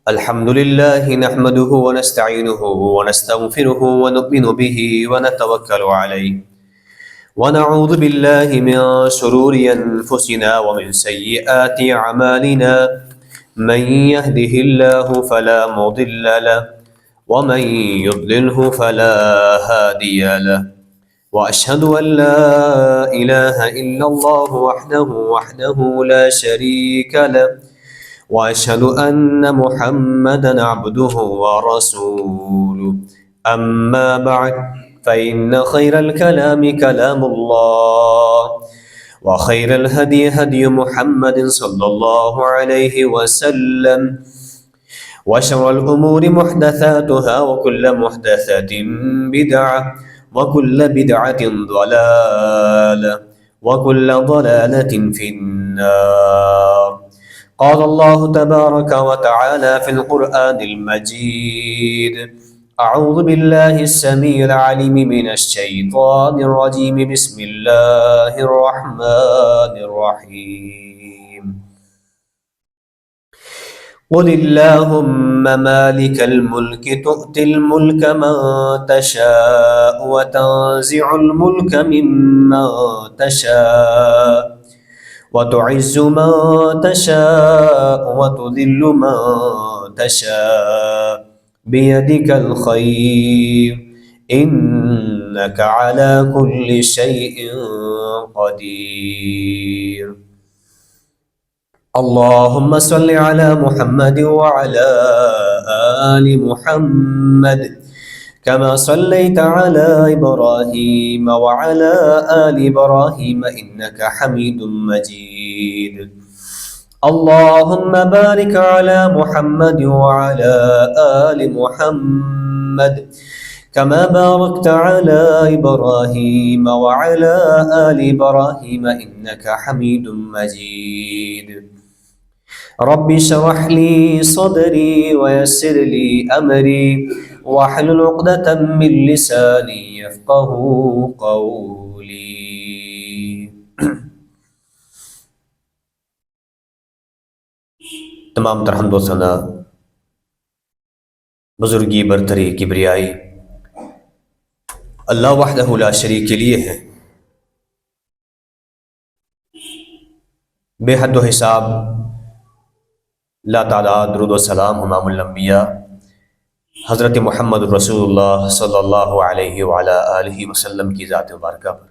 الحمد لله نحمده ونستعينه ونستغفره ونؤمن به ونتوكل عليه ونعوذ بالله من شرور أنفسنا ومن سيئات أعمالنا من يهده الله فلا مضل له ومن يضلله فلا هادي له وأشهد أن لا إله إلا الله وحده لا شريك له وأشهد أن محمدًا عبده ورسوله أما بعد فإن خير الكلام كلام الله وخير الهدي هدي محمد صلى الله عليه وسلم وشر الأمور محدثاتها وكل محدثة بدعة وكل بدعة ضلالة وكل ضلالة في النار. قال الله تبارك وتعالى في القرآن المجيد: أعوذ بالله السميع العليم من الشيطان الرجيم بسم الله الرحمن الرحيم. قل اللهم مالك الملك تؤتي الملك من تشاء وتنزع الملك ممن تشاء وتعز من تشاء وتذل من تشاء بيدك الخير إنك على كل شيء قدير. اللهم صل على محمد وعلى آل محمد كما صليت على إبراهيم وعلى آل إبراهيم إنك حميد مجيد. اللهم بارك على محمد وعلى آل محمد كما باركت على إبراهيم وعلى آل إبراهيم إنك حميد مجيد. رب اشرح لي صدري ويسر لي أمري واحلل عقدة من لساني يفقه قولي. تمام تر حمد و ثنا، بزرگی، برتری، کبریائی اللہ وحدہ لا شریک کے لیے ہے. بے حد و حساب لا تعداد درود و سلام امام الانبیاء حضرت محمد رسول اللہ صلی اللہ علیہ وعلی آلہ وسلم کی ذات مبارکہ پر.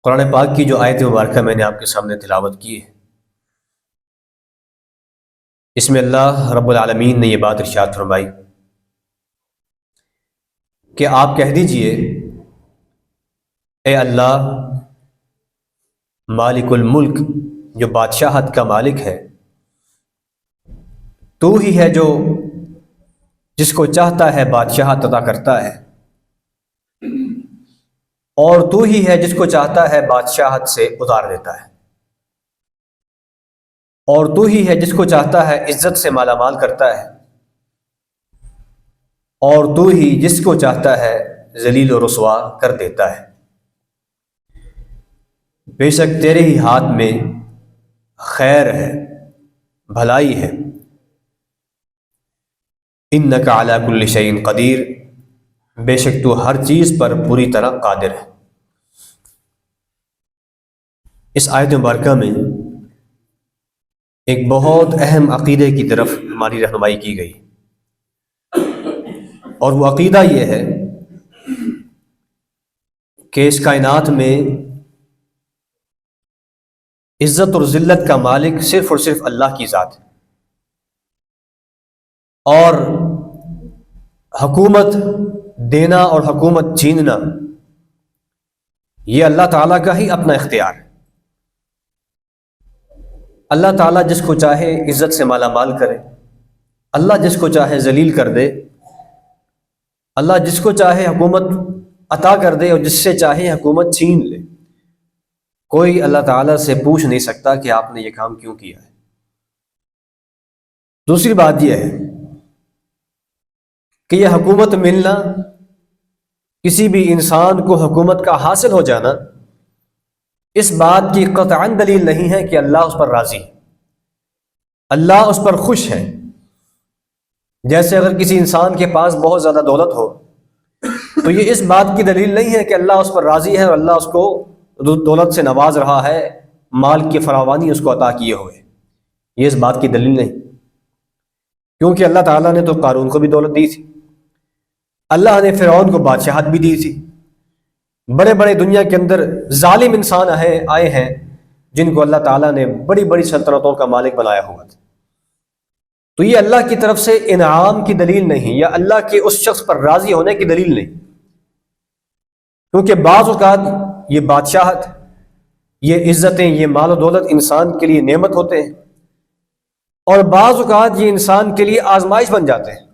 قرآن پاک کی جو آیت مبارکہ میں نے آپ کے سامنے تلاوت کی ہے، اس میں اللہ رب العالمین نے یہ بات ارشاد فرمائی کہ آپ کہہ دیجئے اے اللہ مالک الملک، جو بادشاہت کا مالک ہے، تو ہی ہے جو جس کو چاہتا ہے بادشاہت عطا کرتا ہے، اور تو ہی ہے جس کو چاہتا ہے بادشاہت سے اتار دیتا ہے، اور تو ہی ہے جس کو چاہتا ہے عزت سے مالا مال کرتا ہے، اور تو ہی جس کو چاہتا ہے ذلیل و رسوا کر دیتا ہے. بے شک تیرے ہی ہاتھ میں خیر ہے، بھلائی ہے. انک علی کل شیء قدیر، بے شک تو ہر چیز پر پوری طرح قادر ہے. اس آیت مبارکہ میں ایک بہت اہم عقیدے کی طرف ہماری رہنمائی کی گئی، اور وہ عقیدہ یہ ہے کہ اس کائنات میں عزت اور ذلت کا مالک صرف اور صرف اللہ کی ذات ہے، اور حکومت دینا اور حکومت چھیننا یہ اللہ تعالیٰ کا ہی اپنا اختیار ہے. اللہ تعالیٰ جس کو چاہے عزت سے مالا مال کرے، اللہ جس کو چاہے ذلیل کر دے، اللہ جس کو چاہے حکومت عطا کر دے اور جس سے چاہے حکومت چھین لے. کوئی اللہ تعالیٰ سے پوچھ نہیں سکتا کہ آپ نے یہ کام کیوں کیا ہے. دوسری بات یہ ہے کہ یہ حکومت ملنا، کسی بھی انسان کو حکومت کا حاصل ہو جانا، اس بات کی قطعاً دلیل نہیں ہے کہ اللہ اس پر راضی ہے، اللہ اس پر خوش ہے۔ جیسے اگر کسی انسان کے پاس بہت زیادہ دولت ہو تو یہ اس بات کی دلیل نہیں ہے کہ اللہ اس پر راضی ہے اور اللہ اس کو دولت سے نواز رہا ہے، مال کی فراوانی اس کو عطا کیے ہوئے، یہ اس بات کی دلیل نہیں، کیونکہ اللہ تعالیٰ نے تو قارون کو بھی دولت دی تھی، اللہ نے فرعون کو بادشاہت بھی دی تھی، بڑے بڑے دنیا کے اندر ظالم انسان آئے ہیں جن کو اللہ تعالیٰ نے بڑی بڑی سلطنتوں کا مالک بنایا ہوا تھا۔ تو یہ اللہ کی طرف سے انعام کی دلیل نہیں، یا اللہ کے اس شخص پر راضی ہونے کی دلیل نہیں، کیونکہ بعض اوقات یہ بادشاہت، یہ عزتیں، یہ مال و دولت انسان کے لیے نعمت ہوتے ہیں، اور بعض اوقات یہ انسان کے لیے آزمائش بن جاتے ہیں،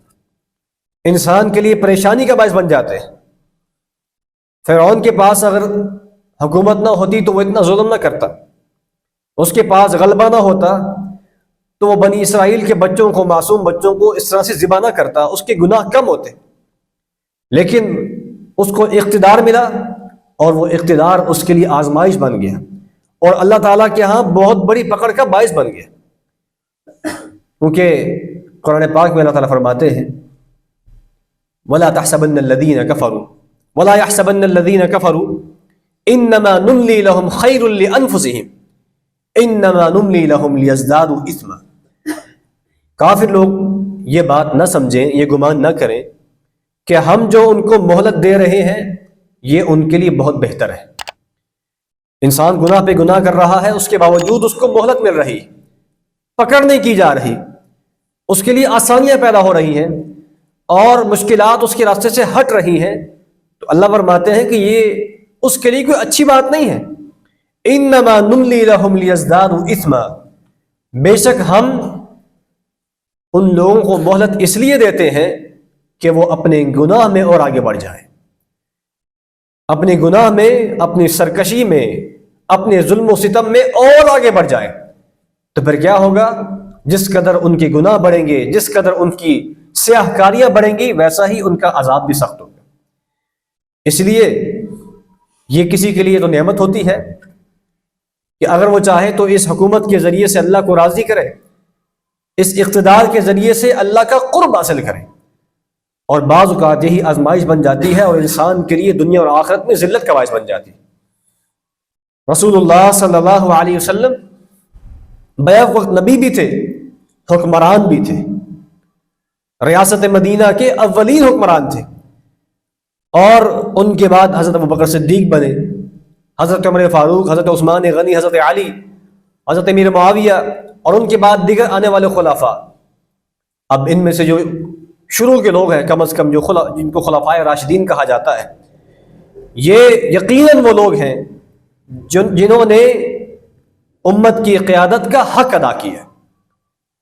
انسان کے لیے پریشانی کا باعث بن جاتے ہیں۔ فرعون کے پاس اگر حکومت نہ ہوتی تو وہ اتنا ظلم نہ کرتا، اس کے پاس غلبہ نہ ہوتا تو وہ بنی اسرائیل کے بچوں کو، معصوم بچوں کو اس طرح سے ذبح نہ کرتا، اس کے گناہ کم ہوتے، لیکن اس کو اقتدار ملا اور وہ اقتدار اس کے لیے آزمائش بن گیا، اور اللہ تعالیٰ کے ہاں بہت بڑی پکڑ کا باعث بن گیا، کیونکہ قرآن پاک میں اللہ تعالیٰ فرماتے ہیں وَلَا تَحْسَبَنَّ الَّذِينَ كَفَرُوا وَلَا يَحْسَبَنَّ الَّذِينَ كَفَرُوا إِنَّمَا نُمْلِي لَهُمْ خَيْرٌ لِأَنفُسِهِمْ إِنَّمَا نُمْلِي لَهُمْ لِيَزْدَادُوا إِثْمًا۔ کافر لوگ یہ بات نہ سمجھیں، یہ گمان نہ کریں کہ ہم جو ان کو مہلت دے رہے ہیں یہ ان کے لیے بہت بہتر ہے۔ انسان گناہ پہ گناہ کر رہا ہے، اس کے باوجود اس کو مہلت مل رہی، پکڑ نہیں کی جا رہی، اس کے لیے آسانیاں پیدا ہو رہی ہیں اور مشکلات اس کے راستے سے ہٹ رہی ہیں، تو اللہ فرماتے ہیں کہ یہ اس کے لیے کوئی اچھی بات نہیں ہے۔ انما نملی لہم لیزدادوا اثما، بے شک ہم ان لوگوں کو مہلت اس لیے دیتے ہیں کہ وہ اپنے گناہ میں اور آگے بڑھ جائیں، اپنے گناہ میں، اپنی سرکشی میں، اپنے ظلم و ستم میں اور آگے بڑھ جائیں، تو پھر کیا ہوگا؟ جس قدر ان کے گناہ بڑھیں گے، جس قدر ان کی سیاہ کاریاں بڑھیں گی، ویسا ہی ان کا عذاب بھی سخت ہوگا۔ اس لیے یہ کسی کے لیے تو نعمت ہوتی ہے کہ اگر وہ چاہے تو اس حکومت کے ذریعے سے اللہ کو راضی کرے، اس اقتدار کے ذریعے سے اللہ کا قرب حاصل کرے، اور بعض اوقات یہی آزمائش بن جاتی ہے اور انسان کے لیے دنیا اور آخرت میں ذلت کا باعث بن جاتی ہے۔ رسول اللہ صلی اللہ علیہ وسلم بیک وقت نبی بھی تھے، حکمران بھی تھے، ریاست مدینہ کے اولین حکمران تھے، اور ان کے بعد حضرت ابوبکر صدیق بنے، حضرت عمر فاروق، حضرت عثمان غنی، حضرت علی، حضرت امیر معاویہ، اور ان کے بعد دیگر آنے والے خلفاء۔ اب ان میں سے جو شروع کے لوگ ہیں، کم از کم جن کو خلفائے راشدین کہا جاتا ہے، یہ یقیناً وہ لوگ ہیں جنہوں نے امت کی قیادت کا حق ادا کیا،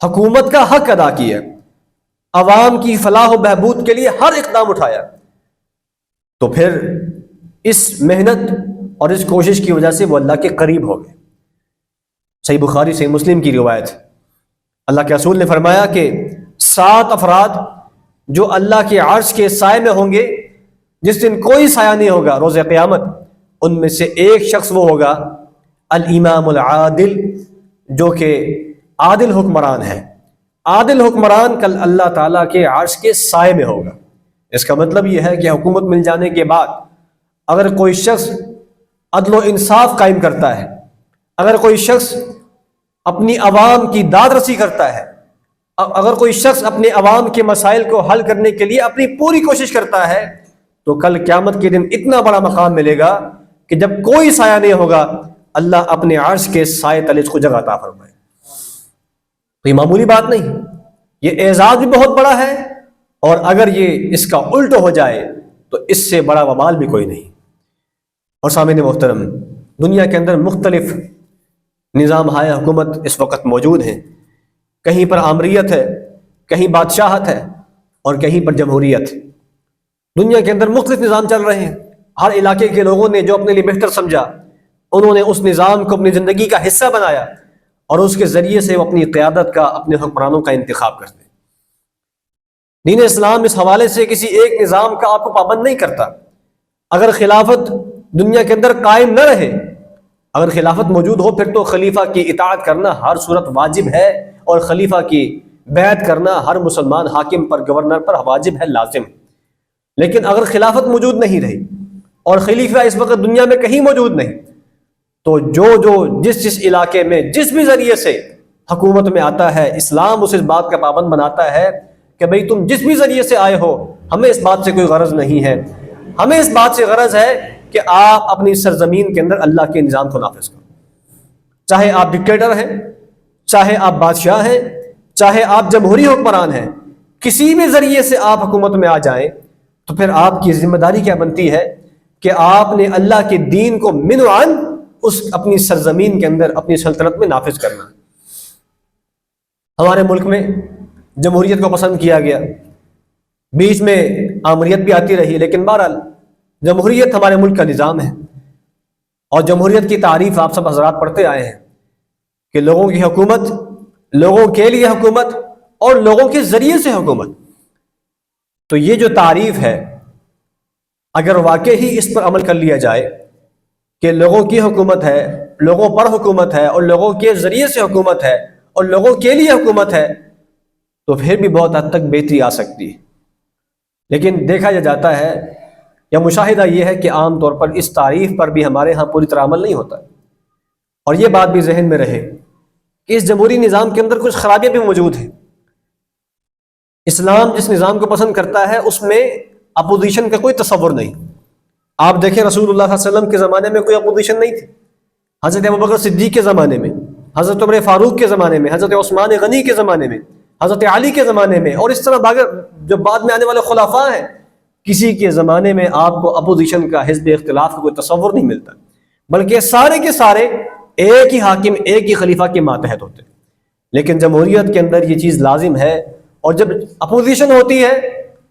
حکومت کا حق ادا کیا، عوام کی فلاح و بہبود کے لیے ہر اقدام اٹھایا، تو پھر اس محنت اور اس کوشش کی وجہ سے وہ اللہ کے قریب ہو گئے۔ صحیح بخاری، صحیح مسلم کی روایت، اللہ کے رسول نے فرمایا کہ 7 افراد جو اللہ کے عرش کے سائے میں ہوں گے جس دن کوئی سایہ نہیں ہوگا روز قیامت، ان میں سے ایک شخص وہ ہوگا الامام العادل، جو کہ عادل حکمران ہے۔ عادل حکمران کل اللہ تعالیٰ کے عرش کے سائے میں ہوگا۔ اس کا مطلب یہ ہے کہ حکومت مل جانے کے بعد اگر کوئی شخص عدل و انصاف قائم کرتا ہے، اگر کوئی شخص اپنی عوام کی داد رسی کرتا ہے، اگر کوئی شخص اپنے عوام کے مسائل کو حل کرنے کے لیے اپنی پوری کوشش کرتا ہے، تو کل قیامت کے دن اتنا بڑا مقام ملے گا کہ جب کوئی سایہ نہیں ہوگا، اللہ اپنے عرش کے سائے تلے اس کو جگہ عطا فرمائے۔ تو یہ معمولی بات نہیں، یہ اعزاز بھی بہت بڑا ہے، اور اگر یہ اس کا الٹ ہو جائے تو اس سے بڑا وبال بھی کوئی نہیں۔ اور سامعین محترم، دنیا کے اندر مختلف نظام ہائے حکومت اس وقت موجود ہیں، کہیں پر آمریت ہے، کہیں بادشاہت ہے، اور کہیں پر جمہوریت۔ دنیا کے اندر مختلف نظام چل رہے ہیں، ہر علاقے کے لوگوں نے جو اپنے لیے بہتر سمجھا انہوں نے اس نظام کو اپنی زندگی کا حصہ بنایا، اور اس کے ذریعے سے وہ اپنی قیادت کا، اپنے حکمرانوں کا انتخاب کرتے ہیں۔ دین اسلام اس حوالے سے کسی ایک نظام کا آپ کو پابند نہیں کرتا۔ اگر خلافت دنیا کے اندر قائم نہ رہے، اگر خلافت موجود ہو، پھر تو خلیفہ کی اطاعت کرنا ہر صورت واجب ہے، اور خلیفہ کی بیعت کرنا ہر مسلمان حاکم پر، گورنر پر واجب ہے، لازم ہے۔ لیکن اگر خلافت موجود نہیں رہی اور خلیفہ اس وقت دنیا میں کہیں موجود نہیں، تو جو جس علاقے میں جس بھی ذریعے سے حکومت میں آتا ہے، اسلام اسے اس بات کا پابند بناتا ہے کہ بھئی تم جس بھی ذریعے سے آئے ہو، ہمیں اس بات سے کوئی غرض نہیں ہے، ہمیں اس بات سے غرض ہے کہ آپ اپنی سرزمین کے اندر اللہ کے نظام کو نافذ کرو۔ چاہے آپ ڈکٹیٹر ہیں، چاہے آپ بادشاہ ہیں، چاہے آپ جمہوری حکمران ہیں، کسی بھی ذریعے سے آپ حکومت میں آ جائیں، تو پھر آپ کی ذمہ داری کیا بنتی ہے کہ آپ نے اللہ کے دین کو من و عن اس اپنی سرزمین کے اندر، اپنی سلطنت میں نافذ کرنا۔ ہمارے ملک میں جمہوریت کو پسند کیا گیا، بیچ میں آمریت بھی آتی رہی، لیکن بہرحال جمہوریت ہمارے ملک کا نظام ہے۔ اور جمہوریت کی تعریف آپ سب حضرات پڑھتے آئے ہیں کہ لوگوں کی حکومت، لوگوں کے لیے حکومت، اور لوگوں کے ذریعے سے حکومت۔ تو یہ جو تعریف ہے، اگر واقعی اس پر عمل کر لیا جائے کہ لوگوں کی حکومت ہے، لوگوں پر حکومت ہے، اور لوگوں کے ذریعے سے حکومت ہے، اور لوگوں کے لیے حکومت ہے، تو پھر بھی بہت حد تک بہتری آ سکتی ہے۔ لیکن دیکھا جاتا ہے یا مشاہدہ یہ ہے کہ عام طور پر اس تعریف پر بھی ہمارے ہاں پوری طرح عمل نہیں ہوتا۔ اور یہ بات بھی ذہن میں رہے کہ اس جمہوری نظام کے اندر کچھ خرابیاں بھی موجود ہیں۔ اسلام جس نظام کو پسند کرتا ہے اس میں اپوزیشن کا کوئی تصور نہیں۔ آپ دیکھیں رسول اللہ صلی اللہ علیہ وسلم کے زمانے میں کوئی اپوزیشن نہیں تھی، حضرت ابوبکر صدیق کے زمانے میں، حضرت عمر فاروق کے زمانے میں، حضرت عثمان غنی کے زمانے میں، حضرت علی کے زمانے میں، اور اس طرح جو بعد میں آنے والے خلفاء ہیں، کسی کے زمانے میں آپ کو اپوزیشن کا، حزب اختلاف کا کوئی تصور نہیں ملتا، بلکہ سارے کے سارے ایک ہی حاکم، ایک ہی خلیفہ کے ماتحت ہوتے ہیں۔ لیکن جمہوریت کے اندر یہ چیز لازم ہے، اور جب اپوزیشن ہوتی ہے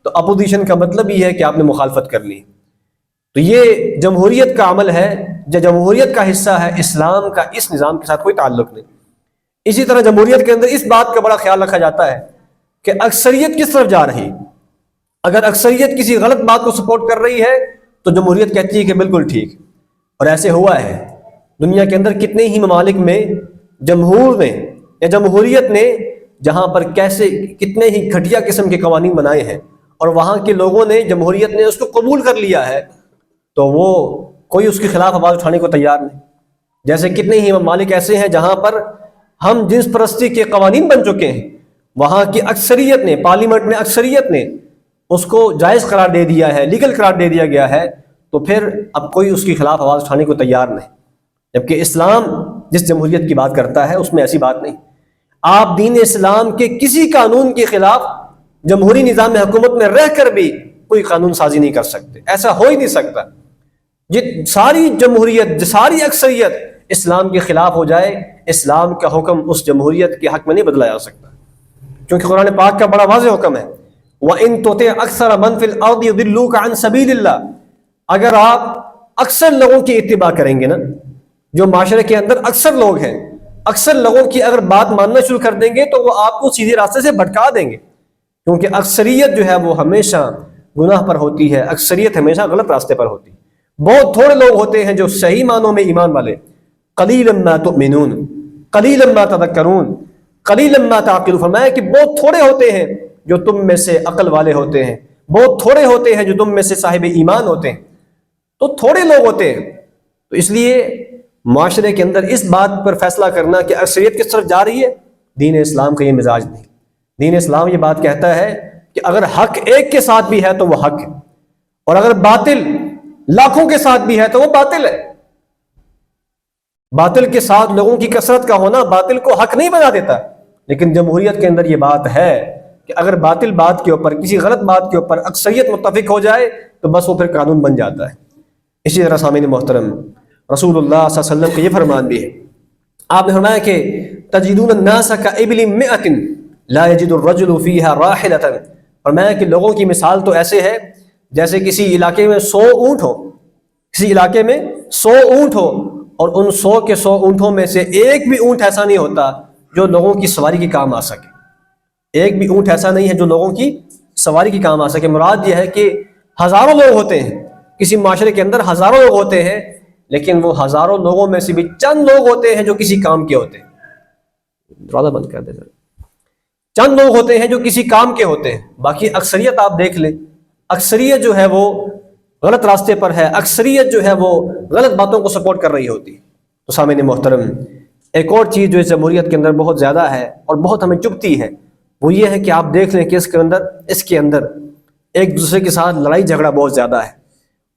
تو اپوزیشن کا مطلب یہ ہے کہ آپ نے مخالفت کر لی۔ تو یہ جمہوریت کا عمل ہے، جو جمہوریت کا حصہ ہے، اسلام کا اس نظام کے ساتھ کوئی تعلق نہیں۔ اسی طرح جمہوریت کے اندر اس بات کا بڑا خیال رکھا جاتا ہے کہ اکثریت کس طرف جا رہی۔ اگر اکثریت کسی غلط بات کو سپورٹ کر رہی ہے تو جمہوریت کہتی ہے کہ بالکل ٹھیک، اور ایسے ہوا ہے دنیا کے اندر کتنے ہی ممالک میں جمہور نے یا جمہوریت نے جہاں پر کتنے ہی گھٹیا قسم کے قوانین بنائے ہیں، اور وہاں کے لوگوں نے، جمہوریت نے اس کو قبول کر لیا ہے، تو وہ کوئی اس کے خلاف آواز اٹھانے کو تیار نہیں۔ جیسے کتنے ہی ممالک ایسے ہیں جہاں پر ہم جنس پرستی کے قوانین بن چکے ہیں، وہاں کی اکثریت نے، پارلیمنٹ میں اکثریت نے اس کو جائز قرار دے دیا ہے، لیگل قرار دے دیا گیا ہے، تو پھر اب کوئی اس کے خلاف آواز اٹھانے کو تیار نہیں۔ جبکہ اسلام جس جمہوریت کی بات کرتا ہے اس میں ایسی بات نہیں۔ آپ دین اسلام کے کسی قانون کے خلاف جمہوری نظام حکومت میں رہ کر بھی کوئی قانون سازی نہیں کر سکتے، ایسا ہو ہی نہیں سکتا۔ ساری جمہوریت، ساری اکثریت اسلام کے خلاف ہو جائے، اسلام کا حکم اس جمہوریت کے حق میں نہیں بدلا جا سکتا، کیونکہ قرآن پاک کا بڑا واضح حکم ہے، وَإِن تُطِعْ أَكْثَرَ مَنْ فِي الْأَرْضِ يُضِلُّوكَ عَنْ سَبِيلِ اللَّهِ، اگر آپ اکثر لوگوں کی اتباع کریں گے نا، جو معاشرے کے اندر اکثر لوگ ہیں، اکثر لوگوں کی اگر بات ماننا شروع کر دیں گے تو وہ آپ کو سیدھے راستے سے بھٹکا دیں گے، کیونکہ اکثریت جو ہے وہ ہمیشہ گناہ پر ہوتی ہے، اکثریت ہمیشہ غلط راستے پر ہوتی ہے۔ بہت تھوڑے لوگ ہوتے ہیں جو صحیح معنوں میں ایمان والے، قلیلا ما تؤمنون قلیلا ما تذکرون قلیلا ما تعقلون، فرمایا کہ بہت تھوڑے ہوتے ہیں جو تم میں سے عقل والے ہوتے ہیں، بہت تھوڑے ہوتے ہیں جو تم میں سے صاحب ایمان ہوتے ہیں، تو تھوڑے لوگ ہوتے ہیں۔ تو اس لیے معاشرے کے اندر اس بات پر فیصلہ کرنا کہ اکثریت کس طرف جا رہی ہے، دین اسلام کا یہ مزاج نہیں۔ دین اسلام یہ بات کہتا ہے کہ اگر حق ایک کے ساتھ بھی ہے تو وہ حق ہے، اور اگر باطل لاکھوں کے ساتھ بھی ہے تو وہ باطل ہے۔ باطل کے ساتھ لوگوں کی کثرت کا ہونا باطل کو حق نہیں بنا دیتا، لیکن جمہوریت کے اندر یہ بات ہے کہ اگر باطل بات کے اوپر، کسی غلط بات کے اوپر اکثریت متفق ہو جائے تو بس وہ پھر قانون بن جاتا ہے۔ اسی طرح سامعین محترم، رسول اللہ صلی اللہ علیہ وسلم کا یہ فرمان بھی ہے، آپ نے فرمایا کہ تجدون الناس کابل مئۃ لا یجد الرجل فیہا راحلۃ، فرمایا کہ لوگوں کی مثال تو ایسے ہے جیسے کسی علاقے میں 100 اونٹ ہو، کسی علاقے میں 100 اونٹ ہو، اور ان 100 کے 100 اونٹوں میں سے ایک بھی اونٹ ایسا نہیں ہوتا جو لوگوں کی سواری کے کام آ سکے، ایک بھی اونٹ ایسا نہیں ہے جو لوگوں کی سواری کی کام آ سکے۔ مراد یہ ہے کہ ہزاروں لوگ ہوتے ہیں، کسی معاشرے کے اندر ہزاروں لوگ ہوتے ہیں، لیکن وہ ہزاروں لوگوں میں سے بھی چند لوگ ہوتے ہیں جو کسی کام کے ہوتے ہیں۔ دروازہ بند کر دے ذرا۔ چند لوگ ہوتے ہیں جو کسی کام کے ہوتے ہیں، باقی اکثریت آپ دیکھ لیں، اکثریت جو ہے وہ غلط راستے پر ہے، اکثریت جو ہے وہ غلط باتوں کو سپورٹ کر رہی ہوتی ہے۔ تو سامعین محترم، ایک اور چیز جو اس جمہوریت کے اندر بہت زیادہ ہے اور بہت ہمیں چبھتی ہے، وہ یہ ہے کہ آپ دیکھ لیں کہ اس کے اندر ایک دوسرے کے ساتھ لڑائی جھگڑا بہت زیادہ ہے،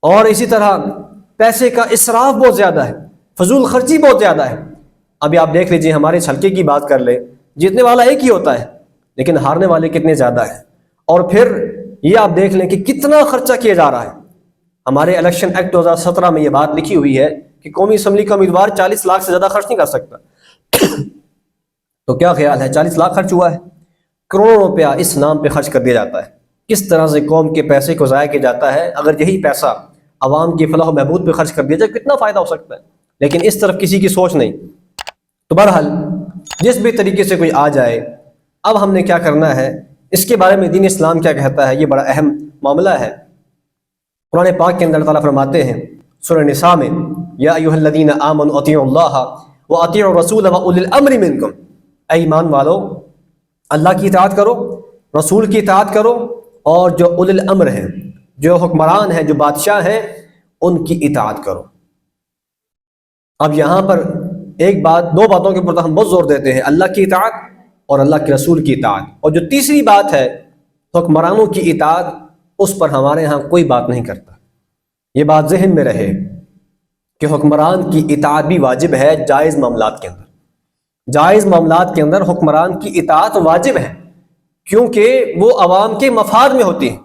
اور اسی طرح پیسے کا اسراف بہت زیادہ ہے، فضول خرچی بہت زیادہ ہے۔ ابھی آپ دیکھ لیجئے، ہمارے اس حلقے کی بات کر لیں، جیتنے والا ایک ہی ہوتا ہے لیکن ہارنے والے کتنے زیادہ ہیں۔ اور پھر یہ آپ دیکھ لیں کہ کتنا خرچہ کیا جا رہا ہے۔ ہمارے الیکشن ایکٹ 2017 میں یہ بات لکھی ہوئی ہے کہ قومی اسمبلی کا امیدوار 40 لاکھ سے زیادہ خرچ نہیں کر سکتا۔ تو کیا خیال ہے، 40 لاکھ خرچ ہوا ہے، کروڑوں روپیہ اس نام پہ خرچ کر دیا جاتا ہے۔ کس طرح سے قوم کے پیسے کو ضائع کیا جاتا ہے۔ اگر یہی پیسہ عوام کی فلاح و بہبود پہ خرچ کر دیا جائے کتنا فائدہ ہو سکتا ہے، لیکن اس طرف کسی کی سوچ نہیں۔ تو بہرحال جس بھی طریقے سے کوئی آ جائے، اب ہم نے کیا کرنا ہے، اس کے بارے میں دین اسلام کیا کہتا ہے، یہ بڑا اہم معاملہ ہے۔ قرآن پاک کے اندر اللہ تعالیٰ فرماتے ہیں سورہ نساء میں، یا ایھا الذین آمنوا اطیعوا اللہ واطیعوا الرسول واولی الامر منکم، اے ایمان والو اللہ کی اطاعت کرو، رسول کی اطاعت کرو، اور جو اولی الامر ہیں، جو حکمران ہیں، جو بادشاہ ہیں، ان کی اطاعت کرو۔ اب یہاں پر دو باتوں کے اوپر ہم بہت زور دیتے ہیں، اللہ کی اطاعت اور اللہ کے رسول کی اطاعت، اور جو تیسری بات ہے حکمرانوں کی اطاعت، اس پر ہمارے ہاں کوئی بات نہیں کرتا۔ یہ بات ذہن میں رہے کہ حکمران کی اطاعت بھی واجب ہے جائز معاملات کے اندر۔ جائز معاملات کے اندر حکمران کی اطاعت واجب ہے، کیونکہ وہ عوام کے مفاد میں ہوتی ہے۔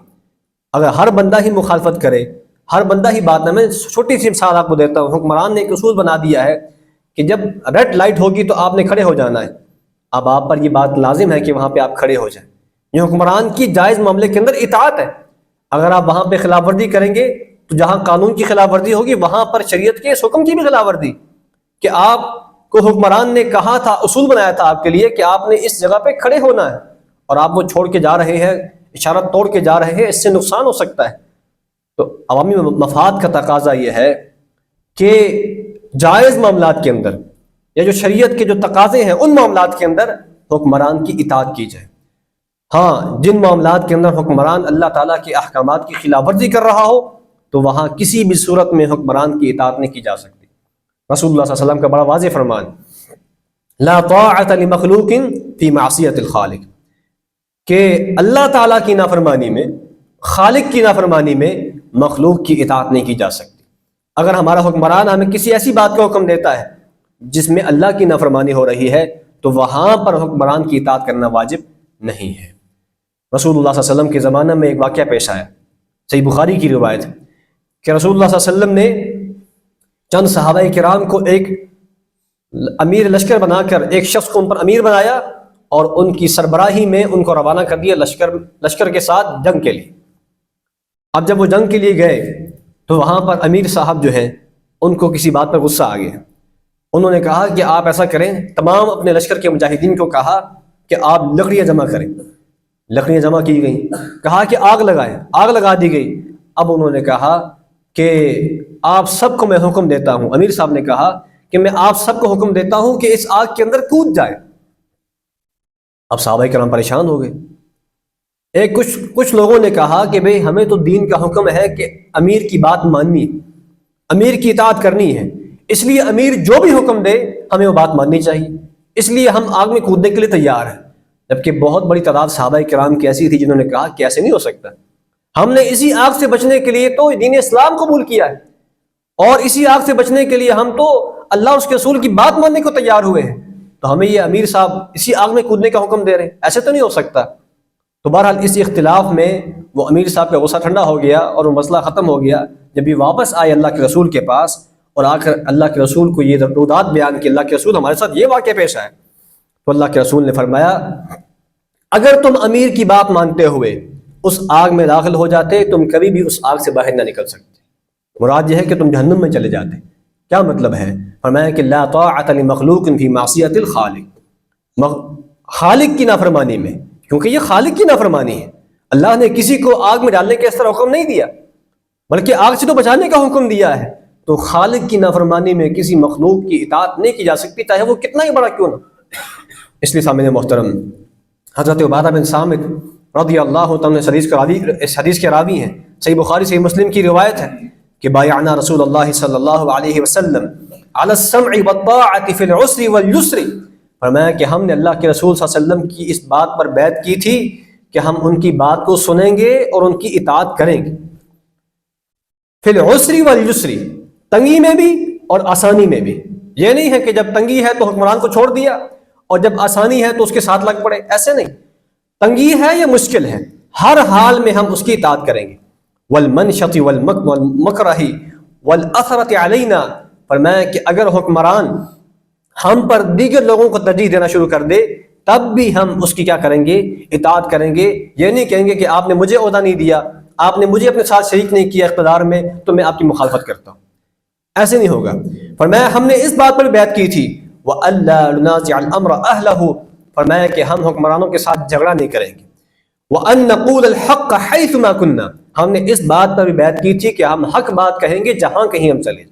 اگر ہر بندہ ہی مخالفت کرے، ہر بندہ ہی بات نہ، میں چھوٹی سی مثال آپ کو دیتا ہوں۔ حکمران نے ایک اصول بنا دیا ہے کہ جب ریڈ لائٹ ہوگی تو آپ نے کھڑے ہو جانا ہے۔ اب آپ پر یہ بات لازم ہے کہ وہاں پہ آپ کھڑے ہو جائیں۔ یہ حکمران کی جائز معاملے کے اندر اطاعت ہے۔ اگر آپ وہاں پہ خلاف ورزی کریں گے تو جہاں قانون کی خلاف ورزی ہوگی وہاں پر شریعت کے اس حکم کی بھی خلاف ورزی، کہ آپ کو حکمران نے کہا تھا، اصول بنایا تھا آپ کے لیے کہ آپ نے اس جگہ پہ کھڑے ہونا ہے، اور آپ وہ چھوڑ کے جا رہے ہیں، اشارہ توڑ کے جا رہے ہیں، اس سے نقصان ہو سکتا ہے۔ تو عوامی مفاد کا تقاضا یہ ہے کہ جائز معاملات کے اندر یا جو شریعت کے جو تقاضے ہیں ان معاملات کے اندر حکمران کی اطاعت کی جائے۔ ہاں، جن معاملات کے اندر حکمران اللہ تعالیٰ کے احکامات کی خلاف ورزی کر رہا ہو تو وہاں کسی بھی صورت میں حکمران کی اطاعت نہیں کی جا سکتی۔ رسول اللہ صلی اللہ علیہ وسلم کا بڑا واضح فرمان، لا طاعت لمخلوق فی معصیت الخالق، کہ اللہ تعالیٰ کی نافرمانی میں، خالق کی نافرمانی میں مخلوق کی اطاعت نہیں کی جا سکتی۔ اگر ہمارا حکمران ہمیں کسی ایسی بات کا حکم دیتا ہے جس میں اللہ کی نافرمانی ہو رہی ہے تو وہاں پر حکمران کی اطاعت کرنا واجب نہیں ہے۔ رسول اللہ صلی اللہ علیہ وسلم کے زمانہ میں ایک واقعہ پیش آیا، صحیح بخاری کی روایت ہے کہ رسول اللہ صلی اللہ علیہ وسلم نے چند صحابہ کرام کو ایک امیر لشکر بنا کر، ایک شخص کو ان پر امیر بنایا اور ان کی سربراہی میں ان کو روانہ کر دیا لشکر کے ساتھ جنگ کے لیے۔ اب جب وہ جنگ کے لیے گئے تو وہاں پر امیر صاحب جو ہیں ان کو کسی بات پر غصہ آ گیا۔ انہوں نے کہا کہ آپ ایسا کریں، تمام اپنے لشکر کے مجاہدین کو کہا کہ آپ لکڑیاں جمع کریں۔ لکڑیاں جمع کی گئیں، کہا کہ آگ لگائیں، آگ لگا دی گئی۔ اب انہوں نے کہا کہ آپ سب کو میں حکم دیتا ہوں، امیر صاحب نے کہا کہ میں آپ سب کو حکم دیتا ہوں کہ اس آگ کے اندر کود جائے۔ اب صحابہ کرام پریشان ہو گئے۔ کچھ لوگوں نے کہا کہ بھئی ہمیں تو دین کا حکم ہے کہ امیر کی بات ماننی، امیر کی اطاعت کرنی ہے، اس لیے امیر جو بھی حکم دے ہمیں وہ بات ماننی چاہیے، اس لیے ہم آگ میں کودنے کے لیے تیار ہیں۔ جبکہ بہت بڑی تعداد صحابہ کرام کی ایسی تھی جنہوں نے کہا کہ ایسے نہیں ہو سکتا، ہم نے اسی آگ سے بچنے کے لیے تو دین اسلام قبول کیا ہے، اور اسی آگ سے بچنے کے لیے ہم تو اللہ اس کے رسول کی بات ماننے کو تیار ہوئے ہیں، تو ہمیں یہ امیر صاحب اسی آگ میں کودنے کا حکم دے رہے ہیں، ایسے تو نہیں ہو سکتا۔ تو بہرحال اس اختلاف میں وہ امیر صاحب کا غصہ ٹھنڈا ہو گیا اور وہ مسئلہ ختم ہو گیا۔ جب یہ واپس آئے اللہ کے رسول کے پاس اور آ کر اللہ کے رسول کو یہ رودات بیان کہ اللہ کے رسول ہمارے ساتھ یہ واقعہ پیش آئے، تو اللہ کے رسول نے فرمایا اگر تم امیر کی بات مانتے ہوئے اس آگ میں داخل ہو جاتے تم کبھی بھی اس آگ سے باہر نہ نکل سکتے۔ مراد یہ ہے کہ تم جہنم میں چلے جاتے۔ کیا مطلب ہے؟ فرمایا کہ لا طاعت لمخلوق فی معصیت الخالق، خالق کی نافرمانی میں، کیونکہ یہ خالق کی نافرمانی ہے، اللہ نے کسی کو آگ میں ڈالنے کا اس طرح حکم نہیں دیا، بلکہ آگ سے تو بچانے کا حکم دیا ہے۔ تو خالق کی نافرمانی میں کسی مخلوق کی اطاعت نہیں کی جا سکتی، چاہے وہ کتنا ہی بڑا کیوں نہ۔ اس لیے سامعین محترم، حضرت عبادہ بن صامت رضی اللہ تعالیٰ اس حدیث کے راوی ہیں، صحیح بخاری صحیح مسلم کی روایت ہے کہ بایعنا رسول اللہ صلی اللہ علیہ وسلم علی السمع والطاعۃ فی العسر والیسر، فرمایا کہ ہم نے اللہ کے رسول صلی اللہ علیہ وسلم کی اس بات پر بیعت کی تھی کہ ہم ان کی بات کو سنیں گے اور ان کی اطاعت کریں گے، فی العسر والیسر، تنگی میں بھی اور آسانی میں بھی۔ یہ نہیں ہے کہ جب تنگی ہے تو حکمران کو چھوڑ دیا اور جب آسانی ہے تو اس کے ساتھ لگ پڑے، ایسے نہیں۔ تنگی ہے یا مشکل ہے، ہر حال میں ہم اس کی اطاعت کریں گے۔ والمنشط والمکرہ والاثرۃ علینا، فرمایا کہ اگر حکمران ہم پر دیگر لوگوں کو ترجیح دینا شروع کر دے تب بھی ہم اس کی کیا کریں گے، اطاعت کریں گے۔ یہ نہیں کہیں گے کہ آپ نے مجھے عہدہ نہیں دیا، آپ نے مجھے اپنے ساتھ شریک نہیں کیا اقتدار میں، تو میں آپ کی مخالفت کرتا ہوں، ایسے نہیں ہوگا۔ فرمایا ہم نے اس بات پر بیعت کی تھی وَأَلَّا نُنَازِعَ الْأَمْرَ أَهْلَهُ، فرمایا کہ ہم حکمرانوں کے ساتھ جھگڑا نہیں کریں گے۔ وَأَن نَقُولَ الْحَقَّ حَيْثُ مَا كُنَّا، ہم نے اس بات پر بھی بیعت کی تھی کہ ہم حق بات کہیں گے جہاں کہیں ہم چلے۔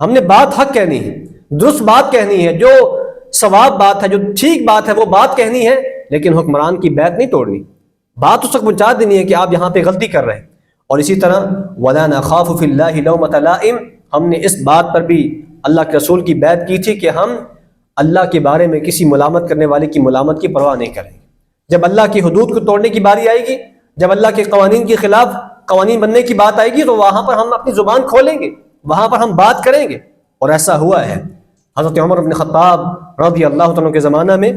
ہم نے بات حق کہنی ہے، درست بات کہنی ہے، جو ثواب بات ہے، جو ٹھیک بات ہے وہ بات کہنی ہے، لیکن حکمران کی بیعت نہیں توڑنی، بات اس تک پہنچا دینی ہے کہ آپ یہاں پہ غلطی کر رہے ہیں۔ اور اسی طرح وَلَا نَخَافُ فِي اللَّهِ لَوْمَةَ لَائِمٍ، ہم نے اس بات پر بھی اللہ کے رسول کی بیعت کی تھی کہ ہم اللہ کے بارے میں کسی ملامت کرنے والے کی ملامت کی پرواہ نہیں کریں گے۔ جب اللہ کی حدود کو توڑنے کی باری آئے گی، جب اللہ کے قوانین کے خلاف قوانین بننے کی بات آئے گی، تو وہاں پر ہم اپنی زبان کھولیں گے، وہاں پر ہم بات کریں گے۔ اور ایسا ہوا ہے۔ حضرت عمر بن خطاب رضی اللہ عنہ کے زمانہ میں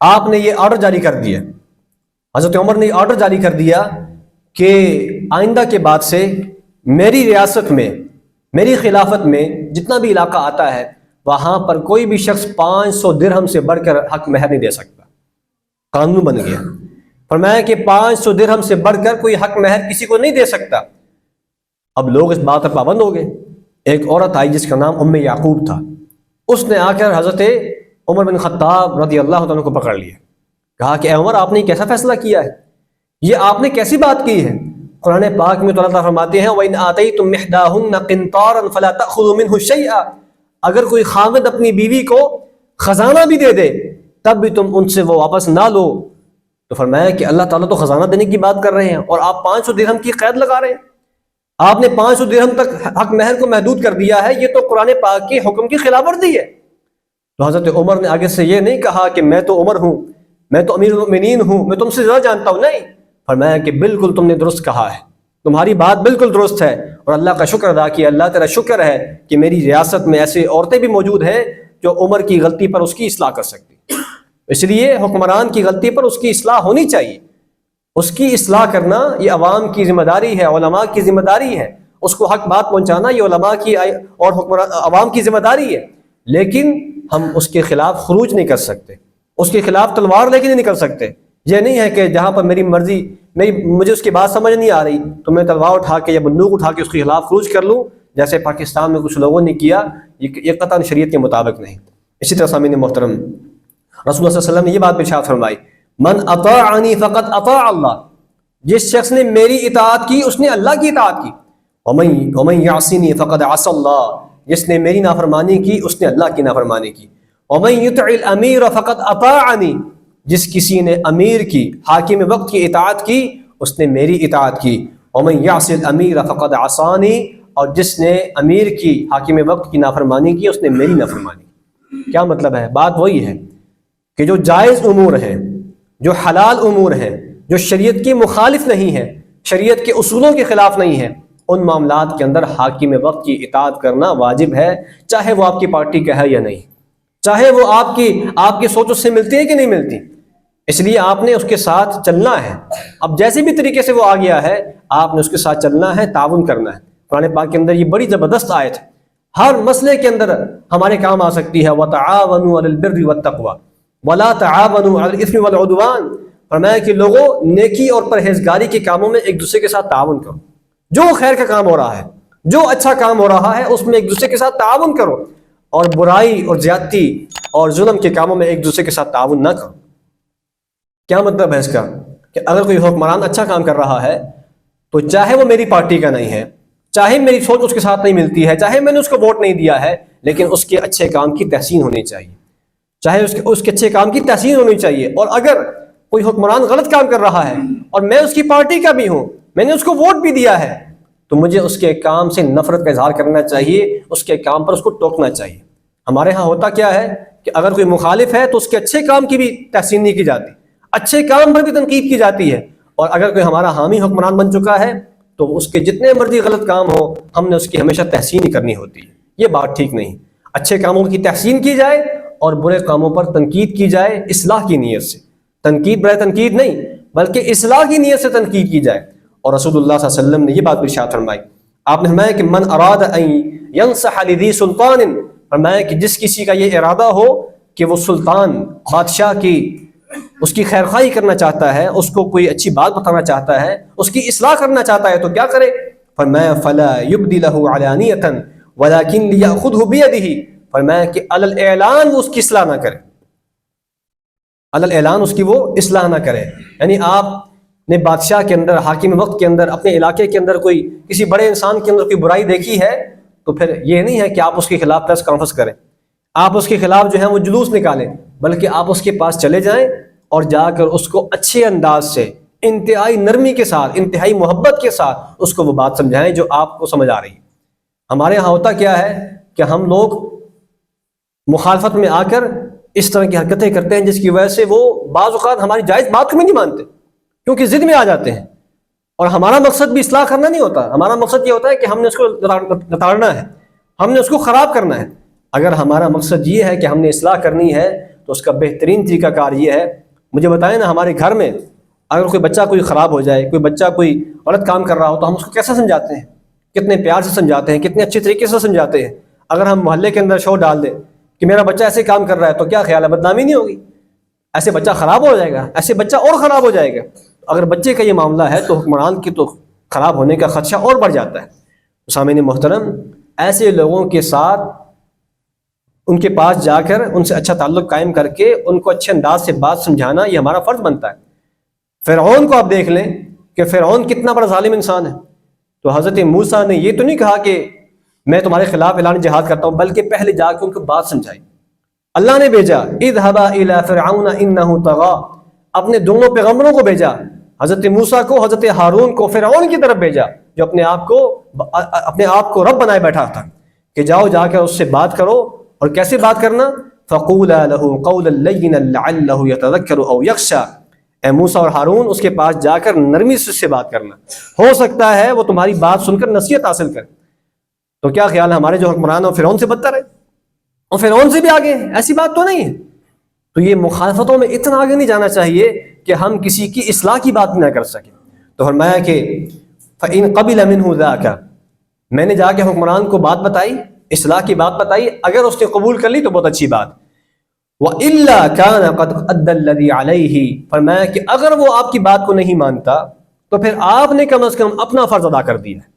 آپ نے یہ آرڈر جاری کر دیا، حضرت عمر نے یہ آرڈر جاری کر دیا کہ آئندہ کے بعد سے میری ریاست میں، میری خلافت میں جتنا بھی علاقہ آتا ہے وہاں پر کوئی بھی شخص 500 درہم سے بڑھ کر حق مہر نہیں دے سکتا۔ قانون بن گیا، فرمایا کہ 500 درہم سے بڑھ کر کوئی حق مہر کسی کو نہیں دے سکتا۔ اب لوگ اس بات پر پابند ہو گئے۔ ایک عورت آئی جس کا نام ام یعقوب تھا، اس نے آ کر حضرت عمر بن خطاب رضی اللہ عنہ کو پکڑ لیا، کہا کہ اے عمر، آپ نے کیسا فیصلہ کیا ہے، یہ آپ نے کیسی بات کی ہے؟ قرآن پاک میں تو اللہ تعالیٰ فرماتے ہیں وَإِنْ آتَيْتُمْ إِحْدَاهُنَّ قِنْطَارًا فَلَا تَأْخُذُوا مِنْهُ شَيْئًا، اگر کوئی خاوند اپنی بیوی کو خزانہ بھی دے دے تب بھی تم ان سے وہ واپس نہ لو۔ تو فرمایا کہ اللہ تعالیٰ تو خزانہ دینے کی بات کر رہے ہیں اور آپ 500 درہم کی قید لگا رہے ہیں، آپ نے 500 درہم تک حق مہر کو محدود کر دیا ہے، یہ تو قرآن پاک کے حکم کی خلاف ورزی ہے۔ تو حضرت عمر نے آگے سے یہ نہیں کہا کہ میں تو عمر ہوں، میں تو امیر المؤمنین ہوں، میں تم سے زیادہ جانتا ہوں، نہیں، فرمایا کہ بالکل تم نے درست کہا ہے، تمہاری بات بالکل درست ہے، اور اللہ کا شکر ادا کیا، اللہ تیرا شکر ہے کہ میری ریاست میں ایسے عورتیں بھی موجود ہیں جو عمر کی غلطی پر اس کی اصلاح کر سکتی۔ اس لیے حکمران کی غلطی پر اس کی اصلاح ہونی چاہیے، اس کی اصلاح کرنا یہ عوام کی ذمہ داری ہے، علماء کی ذمہ داری ہے، اس کو حق بات پہنچانا یہ علماء کی اور عوام کی ذمہ داری ہے، لیکن ہم اس کے خلاف خروج نہیں کر سکتے، اس کے خلاف تلوار لے کے نہیں نکل سکتے۔ یہ نہیں ہے کہ جہاں پر میری مرضی، مجھے اس کی بات سمجھ نہیں آ رہی تو میں تلوار اٹھا کے یا بندوق اٹھا کے اس کے خلاف خروج کر لوں، جیسے پاکستان میں کچھ لوگوں نے کیا، یہ قطعاً شریعت کے مطابق نہیں۔ اسی طرح سامعین محترم، رسول اللہ صلی اللہ علیہ وسلم نے یہ بات ارشاد فرمائی من اطاعنی فقد اطاع اللہ، جس شخص نے میری اطاعت کی اس نے اللہ کی اطاعت کی، ومن یعصنی فقد عصى اللہ، جس نے میری نافرمانی کی اس نے اللہ کی نافرمانی کی، ومن یطع الامیر فقد اطاعنی، جس کسی نے امیر کی، حاکم وقت کی اطاعت کی اس نے میری اطاعت کی، ومن یعص الامیر فقد عصانی، اور جس نے امیر کی، حاکم وقت کی نافرمانی کی اس نے میری نافرمانی کی۔ کیا مطلب ہے؟ بات وہی ہے کہ جو جائز امور ہیں، جو حلال امور ہیں، جو شریعت کی مخالف نہیں ہے، شریعت کے اصولوں کے خلاف نہیں ہے، ان معاملات کے اندر حاکم وقت کی اطاعت کرنا واجب ہے، چاہے وہ آپ کی پارٹی کا ہے یا نہیں، چاہے وہ آپ کی سوچ اس سے ملتی ہے کہ نہیں ملتی، اس لیے آپ نے اس کے ساتھ چلنا ہے۔ اب جیسے بھی طریقے سے وہ آ گیا ہے آپ نے اس کے ساتھ چلنا ہے، تعاون کرنا ہے۔ قرآن پاک کے اندر یہ بڑی زبردست آیت ہے، ہر مسئلے کے اندر ہمارے کام آ سکتی ہے۔ وَتَعَاوَنُوا عَلَى الْبِرِّ وَالتَّقْوَى وَلَا تَعَاوَنُوا عَلَى الْإِثْمِ وَالْعُدْوَانِ، فرمایا کہ لوگوں نیکی اور پرہیزگاری کے کاموں میں ایک دوسرے کے ساتھ تعاون کرو، جو خیر کا کام ہو رہا ہے، جو اچھا کام ہو رہا ہے اس میں ایک دوسرے کے ساتھ تعاون کرو، اور برائی اور زیادتی اور ظلم کے کاموں میں ایک دوسرے کے ساتھ تعاون نہ کرو۔ کیا مطلب ہے اس کا؟ کہ اگر کوئی حکمران اچھا کام کر رہا ہے تو چاہے وہ میری پارٹی کا نہیں ہے، چاہے میری سوچ اس کے ساتھ نہیں ملتی ہے، چاہے میں نے اس کو ووٹ نہیں دیا ہے، لیکن اس کے اچھے کام کی تحسین ہونی چاہیے، چاہے اس کے اچھے کام کی تحسین ہونی چاہیے۔ اور اگر کوئی حکمران غلط کام کر رہا ہے اور میں اس کی پارٹی کا بھی ہوں، میں نے اس کو ووٹ بھی دیا ہے، تو مجھے اس کے کام سے نفرت کا اظہار کرنا چاہیے، اس کے کام پر اس کو ٹوکنا چاہیے۔ ہمارے ہاں ہوتا کیا ہے کہ اگر کوئی مخالف ہے تو اس کے اچھے کام کی بھی تحسین نہیں کی جاتی، اچھے کام پر بھی تنقید کی جاتی ہے، اور اگر کوئی ہمارا حامی حکمران بن چکا ہے تو اس کے جتنے مرضی غلط کام ہو ہم نے اس کی ہمیشہ تحسین ہی کرنی ہوتی ہے۔ یہ بات ٹھیک نہیں، اچھے کاموں کی تحسین کی جائے اور برے کاموں پر تنقید کی جائے اصلاح کی نیت سے، تنقید برائے تنقید نہیں بلکہ اصلاح کی نیت سے تنقید کی جائے۔ اور رسول اللہ صلی اللہ علیہ وسلم نے یہ بات بھی ارشاد فرمائی، آپ نے فرمایا کہ من اراد ان ینصح لذی سلطان، فرمایا کہ جس کسی کا یہ ارادہ ہو کہ وہ سلطان بادشاہ کی اس کی خیر خواہی کرنا چاہتا ہے، اس کو کوئی اچھی بات بتانا چاہتا ہے، اس کی اصلاح کرنا چاہتا ہے، تو کیا کرے؟ فرمایا فلا یبدی لہ علانیۃ ولکن لیأخذہ بیدہ، فرمایا کہ علی الاعلان وہ اس کی اصلاح نہ کرے، علی الاعلان اس کی وہ اصلاح نہ کرے۔ یعنی آپ نے بادشاہ کے اندر، حاکم وقت کے اندر، اپنے علاقے کے اندر کوئی کسی بڑے انسان کے اندر کوئی برائی دیکھی ہے تو پھر یہ نہیں ہے کہ آپ اس کے خلاف پریس کانفرنس کریں، آپ اس کے خلاف جو ہے وہ جلوس نکالیں، بلکہ آپ اس کے پاس چلے جائیں اور جا کر اس کو اچھے انداز سے، انتہائی نرمی کے ساتھ، انتہائی محبت کے ساتھ اس کو وہ بات سمجھائیں جو آپ کو سمجھ آ رہی ہے۔ ہمارے یہاں ہوتا کیا ہے کہ ہم لوگ مخالفت میں آ کر اس طرح کی حرکتیں کرتے ہیں جس کی وجہ سے وہ بعض اوقات ہماری جائز بات کو بھی نہیں مانتے، کیونکہ ضد میں آ جاتے ہیں، اور ہمارا مقصد بھی اصلاح کرنا نہیں ہوتا، ہمارا مقصد یہ ہوتا ہے کہ ہم نے اس کو نتارنا ہے، ہم نے اس کو خراب کرنا ہے۔ اگر ہمارا مقصد یہ ہے کہ ہم نے اصلاح کرنی ہے تو اس کا بہترین طریقہ کار یہ ہے، مجھے بتائیں نا، ہمارے گھر میں اگر کوئی بچہ کوئی خراب ہو جائے، کوئی بچہ کوئی غلط کام کر رہا ہو تو ہم اس کو کیسے سمجھاتے ہیں؟ کتنے پیار سے سمجھاتے ہیں، کتنے اچھے طریقے سے سمجھاتے ہیں۔ اگر ہم محلے کے اندر شور ڈال دیں کہ میرا بچہ ایسے کام کر رہا ہے تو کیا خیال ہے، بدنامی نہیں ہوگی؟ ایسے بچہ خراب ہو جائے گا، ایسے بچہ اور خراب ہو جائے گا۔ اگر بچے کا یہ معاملہ ہے تو حکمران کی تو خراب ہونے کا خدشہ اور بڑھ جاتا ہے۔ سامعین محترم، ایسے لوگوں کے ساتھ ان کے پاس جا کر ان سے اچھا تعلق قائم کر کے ان کو اچھے انداز سے بات سمجھانا یہ ہمارا فرض بنتا ہے۔ فرعون کو آپ دیکھ لیں کہ فرعون کتنا بڑا ظالم انسان ہے، تو حضرت موسیٰ نے یہ تو نہیں کہا کہ میں تمہارے خلاف اعلان جہاد کرتا ہوں، بلکہ پہلے جا کے ان کو بات سمجھائی۔ اللہ نے بھیجا اذهبا الى فرعون انه طغى، اپنے دونوں پیغمبروں کو بھیجا، حضرت موسیٰ کو، حضرت ہارون کو، فرعون کی طرف بھیجا جو اپنے آپ کو رب بنائے بیٹھا تھا، کہ جاؤ جا کر اس سے بات کرو۔ اور کیسے بات کرنا؟ فقولا له قولا لینا لعله يتذکر او یخشی، اے موسیٰ اور ہارون اس کے پاس جا کر نرمی سے بات کرنا، ہو سکتا ہے وہ تمہاری بات سن کر نصیحت حاصل کرے۔ تو کیا خیال ہے ہمارے جو حکمران ہیں فرعون سے بدتر ہے، اور فرعون سے بھی آگے ہیں؟ ایسی بات تو نہیں ہے۔ تو یہ مخالفتوں میں اتنا آگے نہیں جانا چاہیے کہ ہم کسی کی اصلاح کی بات نہ کر سکیں۔ تو فرمایا کہ فَإِن قَبِلَ مِنْهُ ذَاكَ، میں نے جا کے حکمران کو بات بتائی، اصلاح کی بات بتائی، اگر اس نے قبول کر لی تو بہت اچھی بات۔ وَإِلَّا كَانَ قَدْ أَدَّى الَّذِي عَلَيْهِ، فرمایا کہ اگر وہ آپ کی بات کو نہیں مانتا تو پھر آپ نے کم از کم اپنا فرض ادا کر دیا ہے،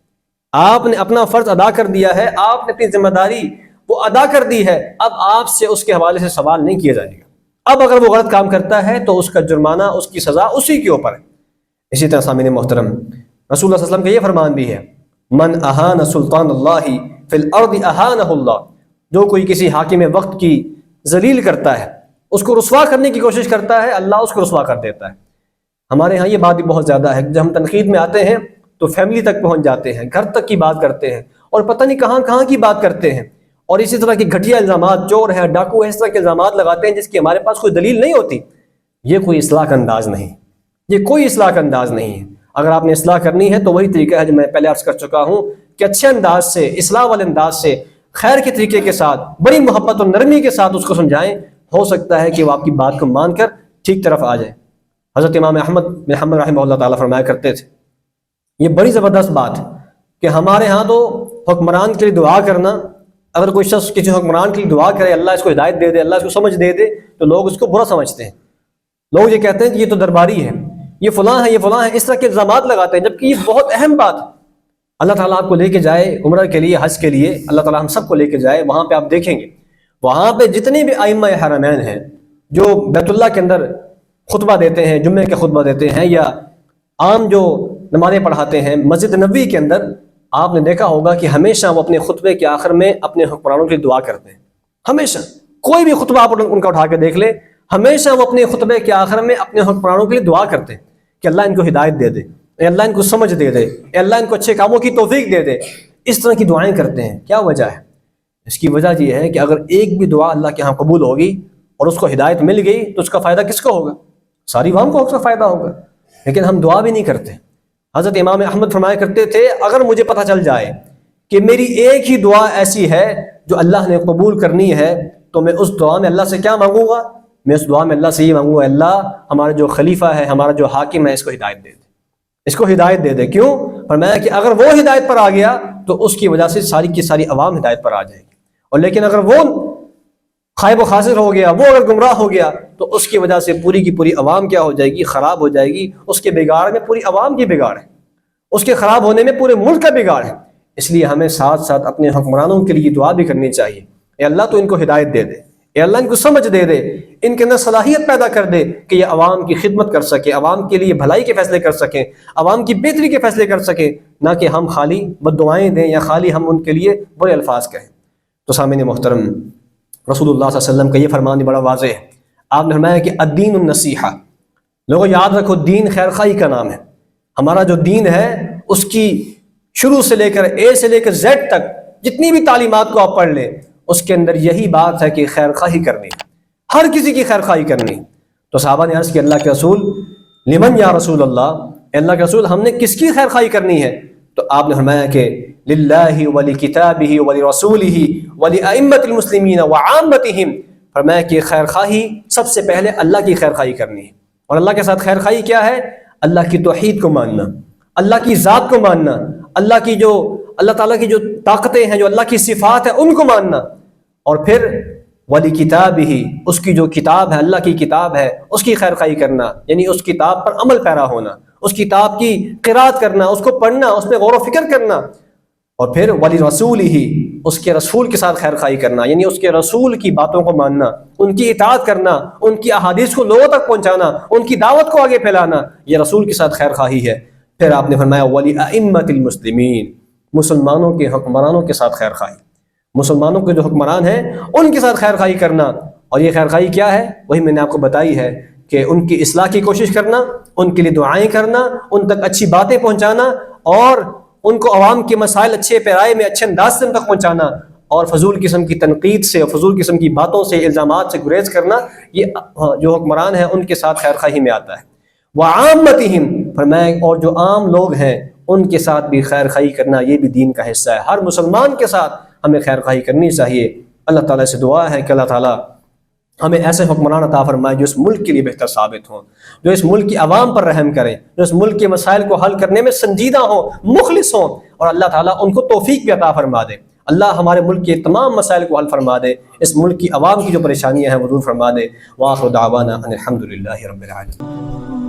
آپ نے اپنا فرض ادا کر دیا ہے، آپ نے اپنی ذمہ داری وہ ادا کر دی ہے۔ اب آپ سے اس کے حوالے سے سوال نہیں کیا جائے گا۔ اب اگر وہ غلط کام کرتا ہے تو اس کا جرمانہ، اس کی سزا اسی کے اوپر ہے۔ اسی طرح سامعین محترم، رسول اللہ صلی اللہ علیہ وسلم کا یہ فرمان بھی ہے، من اہان سلطان اللہ فی الارض اہانہ اللہ، جو کوئی کسی حاکم وقت کی ذلیل کرتا ہے، اس کو رسوا کرنے کی کوشش کرتا ہے، اللہ اس کو رسوا کر دیتا ہے۔ ہمارے ہاں یہ بات بھی بہت زیادہ ہے، جب ہم تنقید میں آتے ہیں تو فیملی تک پہنچ جاتے ہیں، گھر تک کی بات کرتے ہیں، اور پتہ نہیں کہاں کہاں کی بات کرتے ہیں، اور اسی طرح کی گھٹیا الزامات، چور ہے، ڈاکو ہے، اس طرح کے الزامات لگاتے ہیں جس کی ہمارے پاس کوئی دلیل نہیں ہوتی۔ یہ کوئی اصلاح کا انداز نہیں، یہ کوئی اصلاح کا انداز نہیں ہے۔ اگر آپ نے اصلاح کرنی ہے تو وہی طریقہ ہے جو میں پہلے عرض کر چکا ہوں کہ اچھے انداز سے، اصلاح والے انداز سے، خیر کے طریقے کے ساتھ، بڑی محبت اور نرمی کے ساتھ اس کو سمجھائیں، ہو سکتا ہے کہ وہ آپ کی بات کو مان کر ٹھیک طرف آ جائے۔ حضرت امام احمد بن حنبل رحمہ اللہ تعالیٰ فرمایا کرتے تھے، یہ بڑی زبردست بات ہے کہ ہمارے ہاں تو حکمران کے لیے دعا کرنا، اگر کوئی شخص کسی حکمران کے لیے دعا کرے، اللہ اس کو ہدایت دے دے، اللہ اس کو سمجھ دے دے، تو لوگ اس کو برا سمجھتے ہیں، لوگ یہ کہتے ہیں کہ یہ تو درباری ہے، یہ فلاں ہے، یہ فلاں ہے، اس طرح کے الزامات لگاتے ہیں، جبکہ یہ بہت اہم بات ہے۔ اللہ تعالیٰ آپ کو لے کے جائے عمرہ کے لیے، حج کے لیے، اللہ تعالیٰ ہم سب کو لے کے جائے، وہاں پہ آپ دیکھیں گے وہاں پہ جتنے بھی ائمہ حرمین ہیں جو بیت اللہ کے اندر خطبہ دیتے ہیں، جمعے کے خطبہ دیتے ہیں یا عام جو نمازیں پڑھاتے ہیں مسجد نبوی کے اندر، آپ نے دیکھا ہوگا کہ ہمیشہ وہ اپنے خطبے کے آخر میں اپنے حکمرانوں کے لیے دعا کرتے ہیں. ہمیشہ کوئی بھی خطبہ آپ ان کا اٹھا کے دیکھ لیں، ہمیشہ وہ اپنے خطبے کے آخر میں اپنے حکمرانوں کے لیے دعا کرتے ہیں کہ اللہ ان کو ہدایت دے دے، اے اللہ ان کو سمجھ دے دے، اے اللہ ان کو اچھے کاموں کی توفیق دے دے. اس طرح کی دعائیں کرتے ہیں. کیا وجہ ہے؟ اس کی وجہ یہ ہے کہ اگر ایک بھی دعا اللہ کے ہاں قبول ہوگی اور اس کو ہدایت مل گئی تو اس کا فائدہ کس کو ہوگا؟ ساری عوام کو اس کا فائدہ ہوگا. لیکن ہم دعا بھی نہیں کرتے. حضرت امام احمد فرمایا کرتے تھے اگر مجھے پتہ چل جائے کہ میری ایک ہی دعا ایسی ہے جو اللہ نے قبول کرنی ہے تو میں اس دعا میں اللہ سے کیا مانگوں گا؟ میں اس دعا میں اللہ سے یہ مانگوں گا، اللہ ہمارا جو خلیفہ ہے، ہمارا جو حاکم ہے، اس کو ہدایت دے دے، اس کو ہدایت دے دے. کیوں؟ فرمایا کہ اگر وہ ہدایت پر آ گیا تو اس کی وجہ سے ساری کی ساری عوام ہدایت پر آ جائے گی، اور لیکن اگر وہ خائب و خاسر ہو گیا، وہ اگر گمراہ ہو گیا تو اس کی وجہ سے پوری کی پوری عوام کیا ہو جائے گی؟ خراب ہو جائے گی. اس کے بگاڑ میں پوری عوام کی بگاڑ ہے، اس کے خراب ہونے میں پورے ملک کا بگاڑ ہے. اس لیے ہمیں ساتھ ساتھ اپنے حکمرانوں کے لیے دعا بھی کرنی چاہیے. اے اللہ تو ان کو ہدایت دے دے، اے اللہ ان کو سمجھ دے دے، ان کے اندر صلاحیت پیدا کر دے کہ یہ عوام کی خدمت کر سکے، عوام کے لیے بھلائی کے فیصلے کر سکیں، عوام کی بہتری کے فیصلے کر سکیں، نہ کہ ہم خالی بد دعائیں دیں یا خالی ہم ان کے لیے برے الفاظ کہیں. تو سامعین محترم، رسول اللہ صلی اللہ علیہ وسلم کا یہ فرمان بڑا واضح ہے. آپ نے فرمایا کہ الدین النصیحہ. لوگوں یاد رکھو، دین خیر خواہی کا نام ہے. ہمارا جو دین ہے اس کی شروع سے لے کر اے سے لے کر زیڈ تک جتنی بھی تعلیمات کو آپ پڑھ لیں اس کے اندر یہی بات ہے کہ خیر خواہی کرنی، ہر کسی کی خیر خواہی کرنی. تو صحابہ نے عرض کیا اللہ کے رسول لمن یا رسول اللہ، اے اللہ کے رسول ہم نے کس کی خیر خواہی کرنی ہے؟ تو آپ نے فرمایا کہ للہ ولکتابہ ولرسولہ ولائمۃ المسلمین وعامتہم. فرمایا کہ خیر خواہی سب سے پہلے اللہ کی خیر خواہی کرنی ہے. اور اللہ کے ساتھ خیر خواہی کیا ہے؟ اللہ کی توحید کو ماننا، اللہ کی ذات کو ماننا، اللہ تعالیٰ کی جو طاقتیں ہیں، جو اللہ کی صفات ہیں ان کو ماننا. اور پھر ولی کتاب ہی، اس کی جو کتاب ہے، اللہ کی کتاب ہے، اس کی خیر خواہی کرنا، یعنی اس کتاب پر عمل پیرا ہونا، اس کتاب کی قرات کرنا، اس کو پڑھنا، اس میں غور و فکر کرنا. اور پھر ولی رسول ہی، اس کے رسول کے ساتھ خیر خواہی کرنا، یعنی اس کے رسول کی باتوں کو ماننا، ان کی اطاعت کرنا، ان کی احادیث کو لوگوں تک پہنچانا، ان کی دعوت کو آگے پھیلانا، یہ رسول کے ساتھ خیر خواہی ہے. پھر آپ نے فرمایا ولی ائمۃ المسلمین، مسلمانوں کے حکمرانوں کے ساتھ خیر خواہی، مسلمانوں کے جو حکمران ہیں ان کے ساتھ خیر خواہی کرنا. اور یہ خیر خواہی کیا ہے؟ وہی میں نے آپ کو بتائی ہے کہ ان کی اصلاح کی کوشش کرنا، ان کے لیے دعائیں کرنا، ان تک اچھی باتیں پہنچانا، اور ان کو عوام کے مسائل اچھے پیرائے میں اچھے انداز سے ان تک پہنچانا، اور فضول قسم کی تنقید سے اور فضول قسم کی باتوں سے، الزامات سے گریز کرنا. یہ جو حکمران ہیں ان کے ساتھ خیر خواہی میں آتا ہے. وعامتہم، فرمایا اور جو عام لوگ ہیں ان کے ساتھ بھی خیر خواہی کرنا، یہ بھی دین کا حصہ ہے. ہر مسلمان کے ساتھ ہمیں خیر خواہی کرنی چاہیے. اللہ تعالیٰ سے دعا ہے کہ اللہ تعالیٰ ہمیں ایسے حکمران عطا فرمائے جو اس ملک کے لیے بہتر ثابت ہوں، جو اس ملک کی عوام پر رحم کریں، جو اس ملک کے مسائل کو حل کرنے میں سنجیدہ ہوں، مخلص ہوں، اور اللہ تعالیٰ ان کو توفیق بھی عطا فرما دے. اللہ ہمارے ملک کے تمام مسائل کو حل فرما دے، اس ملک کی عوام کی جو پریشانیاں ہیں وہ دور فرما دے. وآخر دعوانا ان الحمد للہ رب العالمین.